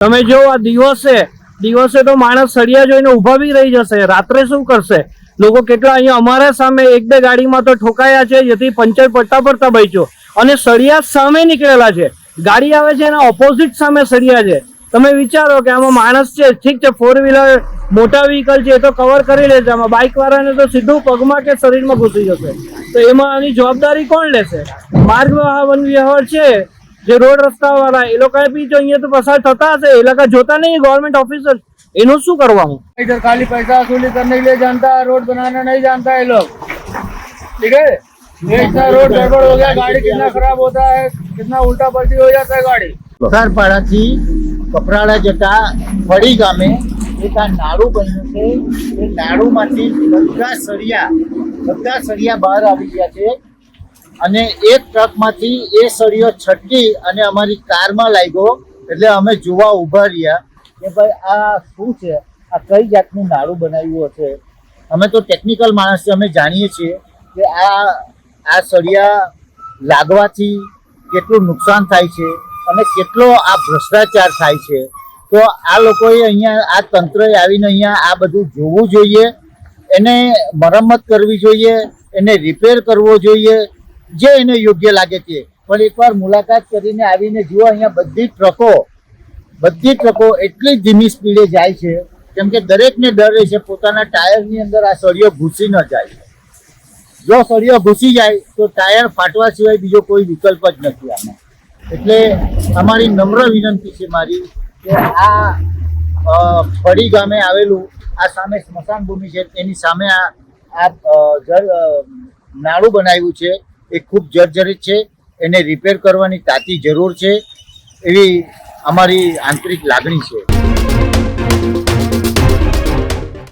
તમે જો આ દિવસે તો માણસ સળિયા જોઈને ઊભા બી રહી જશે, રાત્રે શું કરશે? લોકો કેટલા અહીંયા અમારા સામે 1-2 ગાડીમાં તો ઠોકાયા છે, જેથી પંચર પડતા પડતા બચ્યો. અને સળિયા સામે નીકળેલા છે, ગાડી આવે છે એના ઓપોઝિટ સામે સળિયા છે. તમે વિચારો કે આમાં માણસ છે, ઠીક છે 4 વ્હીલર મોટા વ્હીકલ છે એ તો કવર કરી લે છે, આમાં બાઇક વાળાને તો સીધું પગમાં કે શરીરમાં ઘૂસી જશે. તો એમાં આની જવાબદારી કોણ લેશે? માર્ગ વન વ્યવહાર છે, જે રોડ રસ્તા વાળા એ લોકો બી જો અહીંયા તો પસાર થતા हसे, એ લોકો જોતા नहीं गवर्नमेंट ऑफिसर, એનું શું કરવાનું? इधर खाली पैसा वसूली करने के लिए जानता है, रोड बनाना नहीं जानता है लोग, ठीक है। ये इतना रोड गड़बड़ हो गया, गाड़ी कितना खराब होता है, कितना उल्टा पलटी हो जाता है गाड़ी। કસારપાડાથી કપરાડા જતા ફળી ગામે એક આ નાળું બન્યું છે. એ નાળુમાંથી બધા સળિયા બહાર આવી ગયા છે અને એક ટ્રકમાંથી એ સળિયો છટકી અને અમારી કારમાં લાગ્યો. એટલે અમે જોવા ઊભા રહ્યા કે ભાઈ આ શું છે, આ કઈ જાતનું નાળું બનાવ્યું હશે. અમે તો ટેકનિકલ માણસ છે, અમે જાણીએ છીએ કે આ સળિયા લાગવાથી કેટલું નુકસાન થાય છે અને કેટલો આ ભ્રષ્ટાચાર થાય છે. તો આ લોકોએ અહીંયા આ તંત્રએ આવીને અહીંયા આ બધું જોવું જોઈએ, એને મરમ્મત કરવી જોઈએ, એને રિપેર કરવો જોઈએ, જે એને યોગ્ય લાગે છે. પણ એકવાર મુલાકાત કરીને આવીને જુઓ, અહીંયા બધી ટ્રકો એટલી ધીમી સ્પીડે જાય છે કેમ કે દરેકને ડર રહે છે પોતાના ટાયરની અંદર આ સળિયો ઘૂસી ન જાય. જો સળિયો ઘૂસી જાય તો ટાયર ફાટવા સિવાય બીજો કોઈ વિકલ્પ જ નથી આમાં. એટલે અમારી નમ્ર વિનંતી છે મારી કે આ ફળી ગામે આવેલું આ સામે સ્મશાન ભૂમિ છે એની સામે આ નાળું બનાવ્યું છે એ ખૂબ જર્જરિત છે, એને રિપેર કરવાની તાતી જરૂર છે એવી અમારી આંતરિક લાગણી છે.